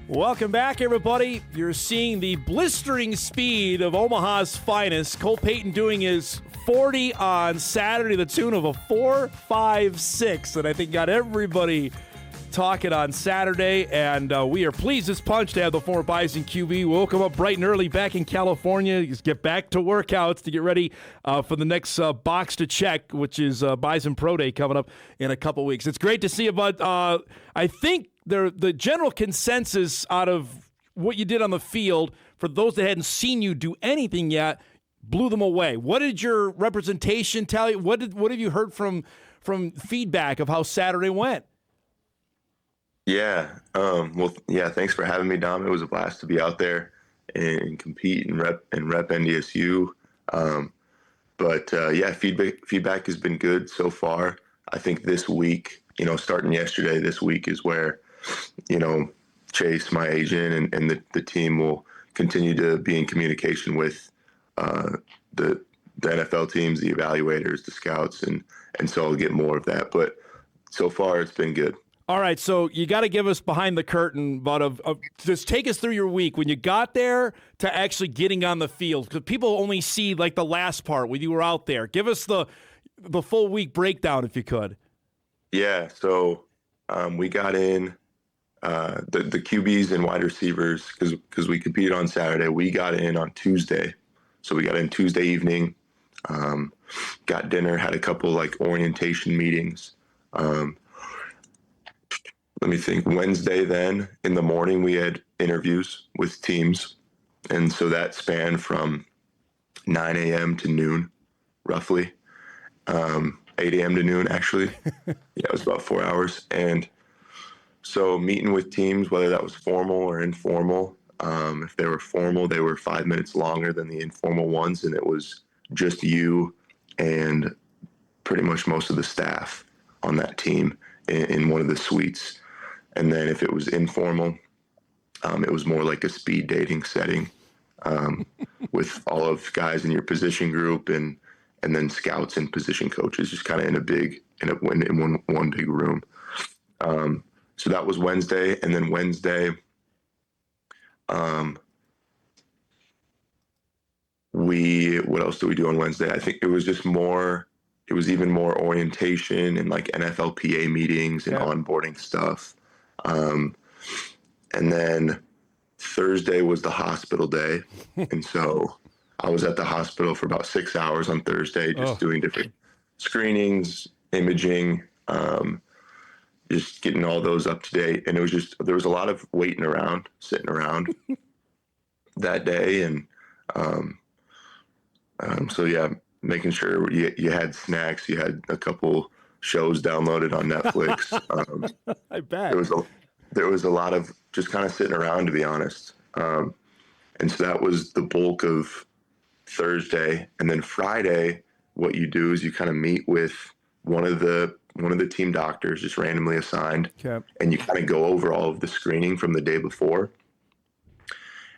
Welcome back, everybody. You're seeing the blistering speed of Omaha's finest. Cole Payton doing his 40 on Saturday, the tune of a 4.56 that I think got everybody talking on Saturday. And we are pleased as punch to have the former Bison QB. We'll come up bright and early back in California. Just get back to workouts to get ready for the next box to check, which is Bison Pro Day coming up in a couple weeks. It's great to see you, but I think the general consensus out of what you did on the field, for those that hadn't seen you do anything yet, blew them away. What did your representation tell you? What have you heard from feedback of how Saturday went? Yeah. Thanks for having me, Dom. It was a blast to be out there and compete and rep NDSU. Feedback has been good so far. I think this week, starting yesterday, this week is where, Chase, my agent, and the team will continue to be in communication with the NFL teams, the evaluators, the scouts, and so I'll get more of that. But so far, it's been good. All right, so you got to give us behind the curtain, but just take us through your week when you got there to actually getting on the field, because people only see like the last part when you were out there. Give us the full week breakdown if you could. Yeah, so we got in the QBs and wide receivers because we competed on Saturday. We got in on Tuesday, so we got in Tuesday evening. Got dinner, had a couple like orientation meetings. Let me think. Wednesday, then in the morning, we had interviews with teams. And so that spanned from 9 a.m. to noon, roughly. 8 a.m. to noon, actually. Yeah, it was about 4 hours. And so meeting with teams, whether that was formal or informal, if they were formal, they were 5 minutes longer than the informal ones. And it was just you and pretty much most of the staff on that team in one of the suites. And then if it was informal, it was more like a speed dating setting with all of guys in your position group and then scouts and position coaches, just kind of in one big room. So that was Wednesday, and then Wednesday, what else did we do on Wednesday? I think it was just more. It was even more orientation and like NFLPA meetings and onboarding stuff. And then Thursday was the hospital day. And so I was at the hospital for about 6 hours on Thursday, just doing different screenings, imaging, just getting all those up to date. And it was there was a lot of sitting around that day. And, making sure you had snacks, you had a couple shows downloaded on Netflix. I bet there was a lot of just kind of sitting around, to be honest. And so that was the bulk of Thursday. And then Friday, what you do is you kind of meet with one of the team doctors, just randomly assigned, and you kind of go over all of the screening from the day before.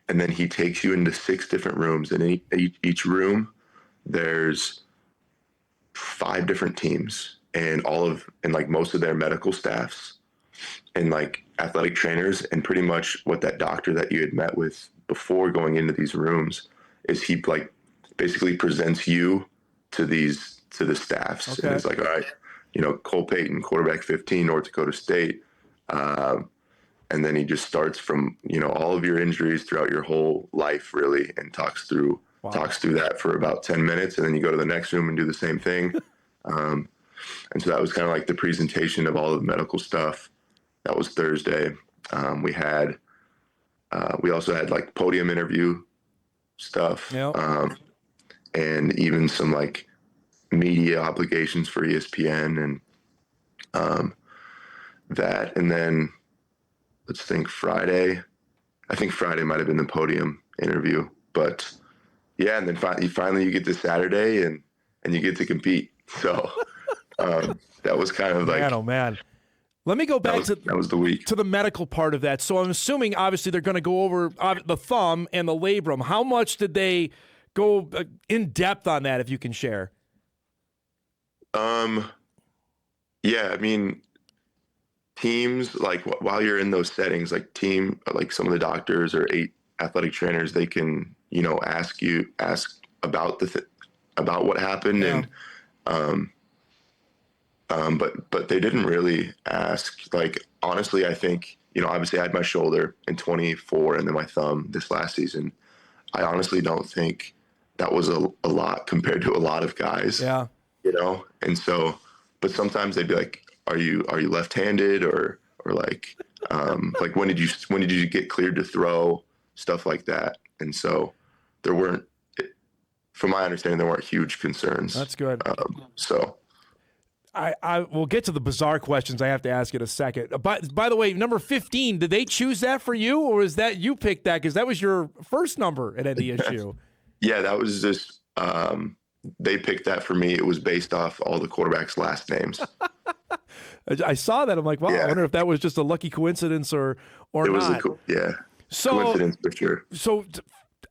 And then he takes you into 6 different rooms, and in each room, there's 5 different teams and most of their medical staffs and like athletic trainers. And pretty much what that doctor that you had met with before going into these rooms is he like basically presents you to the staffs. And it's like, all right, Cole Payton, quarterback 15, North Dakota State. And then he just starts from, all of your injuries throughout your whole life, really, and talks through that for about 10 minutes. And then you go to the next room and do the same thing. And so that was kind of like the presentation of all of the medical stuff. That was Thursday. We also had like podium interview stuff. And even some like media obligations for ESPN and that. And then let's think Friday. I think Friday might have been the podium interview, but yeah. And then finally you get to Saturday and you get to compete. So that was kind of like, man, oh man. Let me go back that was the week. To the medical part of that. So I'm assuming obviously they're going to go over the thumb and the labrum. How much did they go in depth on that, if you can share? Yeah, I mean, teams, like while you're in those settings, like some of the doctors or athletic trainers, they can, ask about about what happened. Yeah. And, but they didn't really ask. Like, honestly, I think, obviously I had my shoulder in 24 and then my thumb this last season. I honestly don't think that was a lot compared to a lot of guys. Yeah. And so, but sometimes they'd be like, are you left-handed or like when did you get cleared to throw, stuff like that. And so there weren't, from my understanding, there weren't huge concerns. That's good. So I will get to the bizarre questions I have to ask in a second. By the way, number 15, did they choose that for you, or is that you picked that because that was your first number at NDSU? Yeah, that was just they picked that for me. It was based off all the quarterbacks' last names. I saw that. I'm like, wow, Yeah. I wonder if that was just a lucky coincidence or It was not. coincidence for sure. So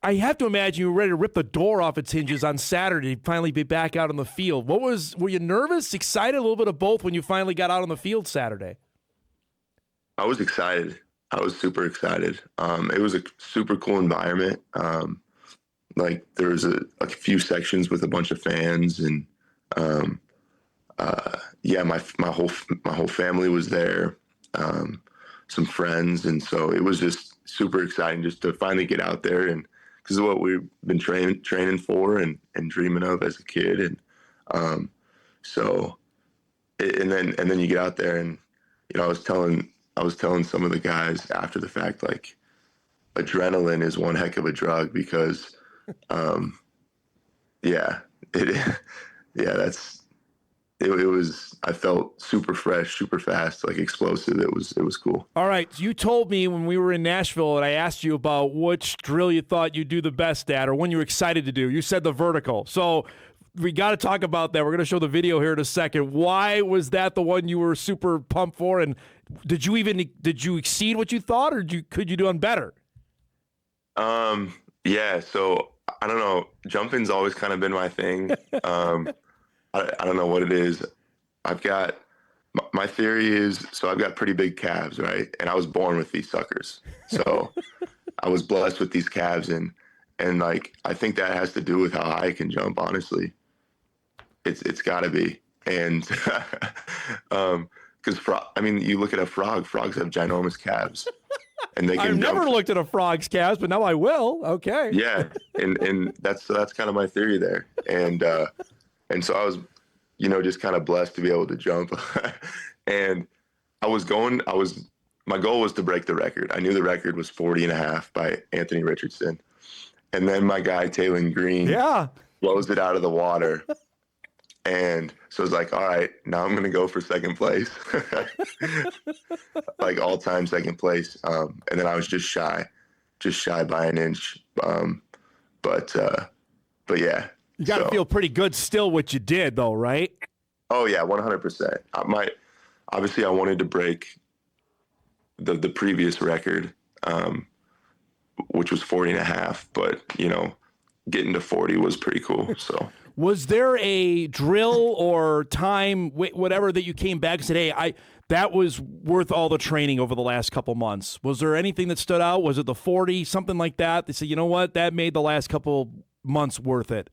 I have to imagine you were ready to rip the door off its hinges on Saturday, finally be back out on the field. Were you nervous, excited, a little bit of both when you finally got out on the field Saturday? I was excited. I was super excited. It was a super cool environment. Like there was a few sections with a bunch of fans, and my whole family was there, some friends, and so it was just super exciting just to finally get out there, and because of what we've been training for and dreaming of as a kid, and and then you get out there, and I was telling some of the guys after the fact, like, adrenaline is one heck of a drug because it was, I felt super fresh, super fast, like explosive. It was cool. All right. You told me when we were in Nashville and I asked you about which drill you thought you'd do the best at or one you were excited to do. You said the vertical. So we got to talk about that. We're going to show the video here in a second. Why was that the one you were super pumped for? And did you exceed what you thought, or could you do one better? Yeah. So I don't know. Jumping's always kind of been my thing. I don't know what it is. I've got, my theory is, so I've got pretty big calves, right? And I was born with these suckers. So I was blessed with these calves, and like, I think that has to do with how high I can jump, honestly. It's gotta be. And, cause you look at a frog, frogs have ginormous calves. And they can I've never looked at a frog's calves, but now I will. Okay. Yeah. And that's kind of my theory there. And so I was, just kind of blessed to be able to jump. And my goal was to break the record. I knew the record was 40.5 by Anthony Richardson. And then my guy, Taylon Green, blows it out of the water. And so I was like, all right, now I'm going to go for second place, like all-time second place. And then I was just shy by an inch. But yeah. You got to feel pretty good still what you did, though, right? Oh, yeah, 100%. Obviously, I wanted to break the previous record, which was 40.5, but, getting to 40 was pretty cool, so. Was there a drill or time, whatever, that you came back and said, hey, that was worth all the training over the last couple months? Was there anything that stood out? Was it the 40, something like that? They said, you know what, that made the last couple months worth it.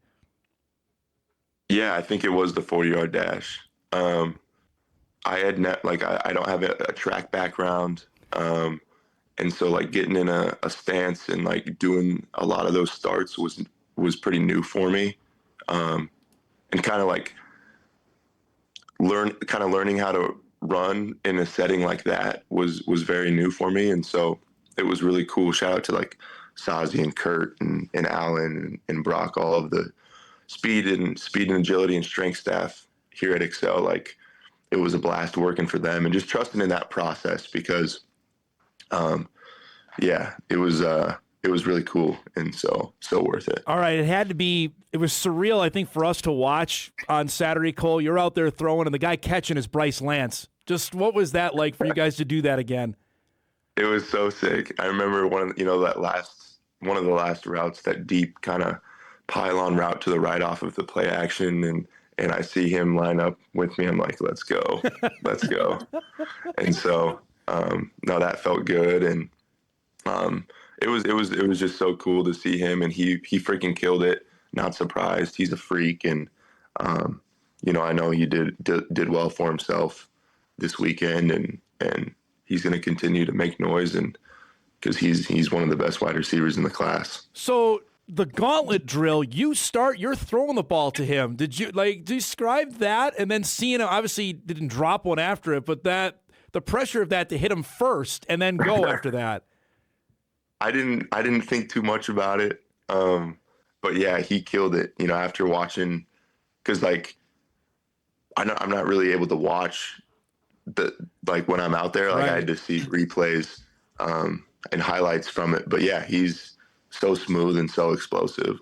Yeah, I think it was the 40-yard dash. I don't have a track background. And so like getting in a stance and like doing a lot of those starts was pretty new for me. And kind of like learning how to run in a setting like that was very new for me. And so it was really cool. Shout out to like Sazi and Kurt and Alan and Brock, all of the speed and agility and strength staff here at Excel. Like, it was a blast working for them and just trusting in that process because, it was really cool and so worth it. All right. It was surreal, I think, for us to watch on Saturday, Cole. You're out there throwing and the guy catching is Bryce Lance. Just what was that like for you guys to do that again? It was so sick. I remember one of the last routes, that deep kind of pylon route to the right off of the play action, and I see him line up with me, I'm like, let's go, let's go. And so, no, that felt good. And, it was just so cool to see him, and he freaking killed it. Not surprised. He's a freak. And, I know he did well for himself this weekend, and he's going to continue to make noise, and because he's one of the best wide receivers in the class. So the gauntlet drill, you're throwing the ball to him. Did you describe that? And then seeing him, obviously he didn't drop one after it, but the pressure of that to hit him first and then go after that. I didn't think too much about it. But yeah, he killed it, after watching, because I'm not really able to watch when I'm out there, Right. I had to see replays, and highlights from it. But yeah, he's so smooth and so explosive.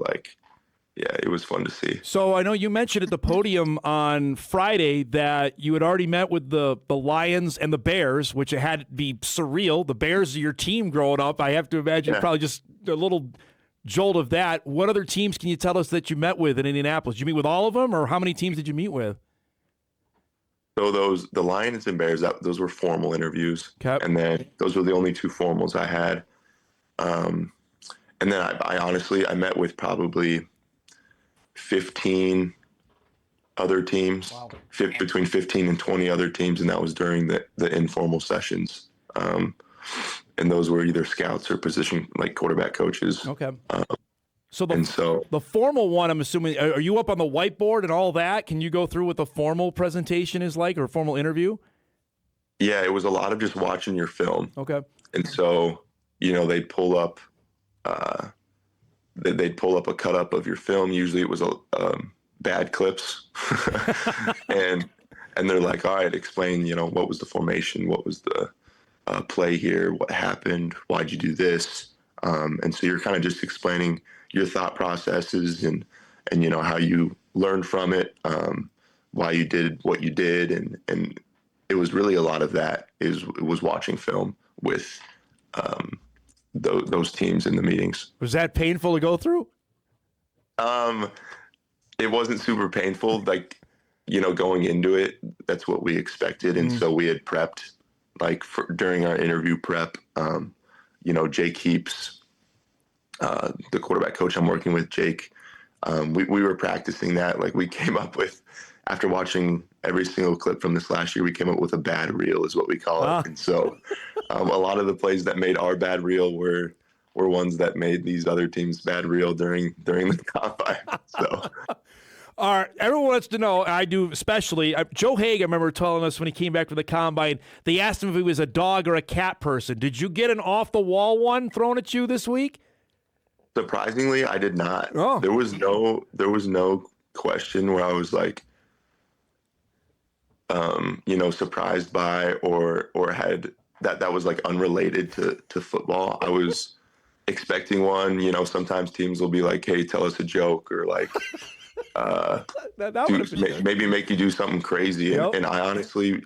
Yeah, it was fun to see. So I know you mentioned at the podium on Friday that you had already met with the Lions and the Bears, which it had to be surreal. The Bears are your team growing up. I have to imagine probably just a little jolt of that. What other teams can you tell us that you met with in Indianapolis? Did you meet with all of them, or how many teams did you meet with? So the Lions and Bears, those were formal interviews. Okay. And then those were the only two formals I had. And then I honestly, I met with probably 15 other teams. Wow. Between 15 and 20 other teams, and that was during the informal sessions. And those were either scouts or position, quarterback coaches. Okay. So the formal one, I'm assuming, are you up on the whiteboard and all that? Can you go through what the formal presentation is like, or a formal interview? Yeah, it was a lot of just watching your film. Okay. And so, they'd pull up a cut up of your film. Usually it was bad clips. and they're like, all right, explain, what was the formation? What was the play here? What happened? Why'd you do this? And so you're kind of just explaining your thought processes and how you learned from it, why you did what you did. And it was really a lot of that was watching film with those teams in the meetings. Was that painful to go through? It wasn't super painful. Going into it, that's what we expected. And so we had prepped during our interview prep, Jake Heaps, the quarterback coach I'm working with, Jake, we were practicing that. We came up with, after watching every single clip from this last year, we came up with a bad reel is what we call it. And so a lot of the plays that made our bad reel were ones that made these other teams bad reel during the combine. So. All right, everyone wants to know, I do especially, Joe Haig, I remember telling us when he came back from the combine, they asked him if he was a dog or a cat person. Did you get an off-the-wall one thrown at you this week? Surprisingly, I did not. Oh. There was no question where I was surprised by or had that was unrelated to football. I was expecting one. Sometimes teams will be like, hey, tell us a joke, or maybe make you do something crazy. Yep. And I honestly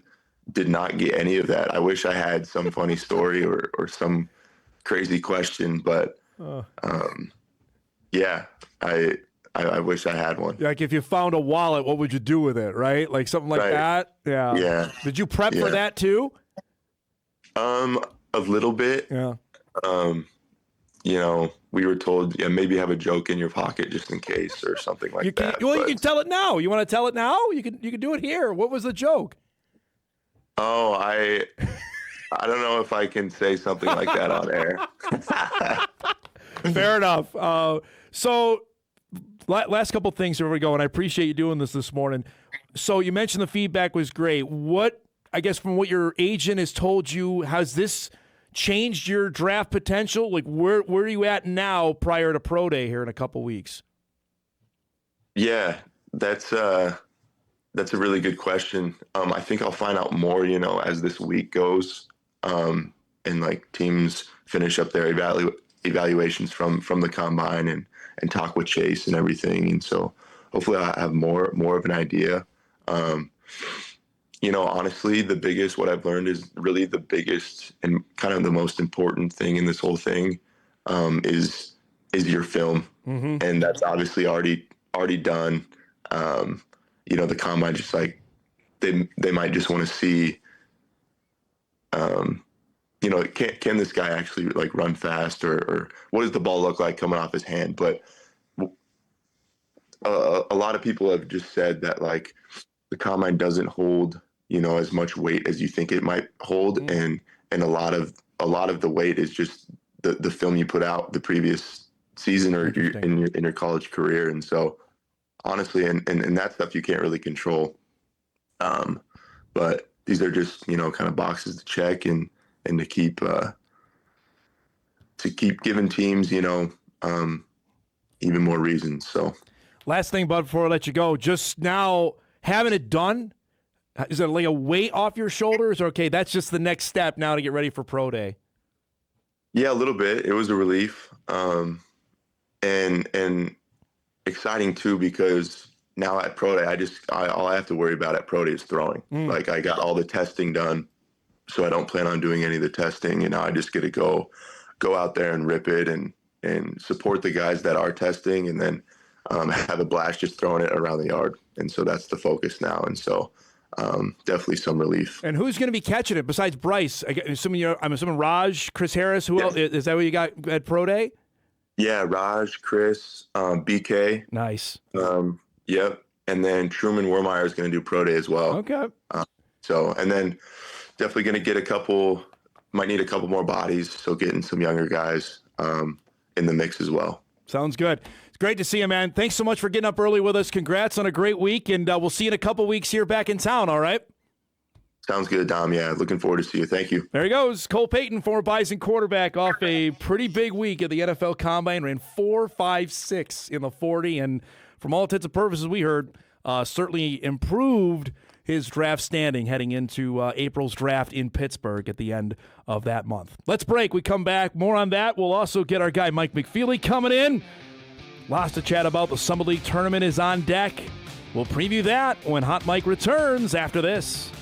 did not get any of that. I wish I had some funny story or some crazy question, but yeah, I wish I had one. If you found a wallet, what would you do with it, right? Something like that? Yeah. Yeah. Did you prep for that too? A little bit. Yeah. We were told, maybe have a joke in your pocket just in case or something like that. Well, you can tell it now. You want to tell it now? You can do it here. What was the joke? Oh, I don't know if I can say something like that on air. Fair enough. So last couple things here we go, and I appreciate you doing this morning. So you mentioned the feedback was great. What, I guess, from what your agent has told you, has this changed your draft potential? Where are you at now prior to Pro Day here in a couple weeks? Yeah, that's a really good question. I think I'll find out more, as this week goes, and teams finish up their evaluations from the combine and talk with Chase and everything. And so hopefully I'll have more of an idea. Honestly, what I've learned is really the biggest and kind of the most important thing in this whole thing, is your film. Mm-hmm. And that's obviously already done. the combine, just like they might just want to see, can this guy actually like run fast, or what does the ball look like coming off his hand? But a lot of people have just said that like the combine doesn't hold, as much weight as you think it might hold. And a lot of the weight is just the film you put out the previous season or in your college career. And so honestly, and that stuff you can't really control. But these are just, kind of boxes to check and to keep giving teams, even more reasons. So last thing, Bud, before I let you go, just now having it done, is it like a weight off your shoulders? Okay, that's just the next step now to get ready for Pro Day. Yeah, a little bit. It was a relief. And exciting too, because now at Pro Day, all I have to worry about at Pro Day is throwing. Like I got all the testing done, so I don't plan on doing any of the testing. And now I just get to go out there and rip it and support the guys that are testing, and then have a blast just throwing it around the yard. And so that's the focus now. And so definitely some relief. And who's going to be catching it besides Bryce? I'm assuming Raj, Chris Harris. Who else? Is that what you got at Pro Day? Yeah, Raj, Chris, BK. Nice. Yep. And then Truman Wermeyer is going to do Pro Day as well. Okay. And then definitely going to get might need a couple more bodies. So getting some younger guys in the mix as well. Sounds good. It's great to see you, man. Thanks so much for getting up early with us. Congrats on a great week, and we'll see you in a couple weeks here back in town, all right? Sounds good, Dom. Yeah, looking forward to see you. Thank you. There he goes. Cole Payton, former Bison quarterback, off a pretty big week at the NFL Combine. Ran 4.56 in the 40, and from all intents and purposes, we heard certainly improved his draft standing heading into April's draft in Pittsburgh at the end of that month. Let's break. We come back. More on that. We'll also get our guy Mike McFeely coming in. Lots to chat about. The Summit League tournament is on deck. We'll preview that when Hot Mike returns after this.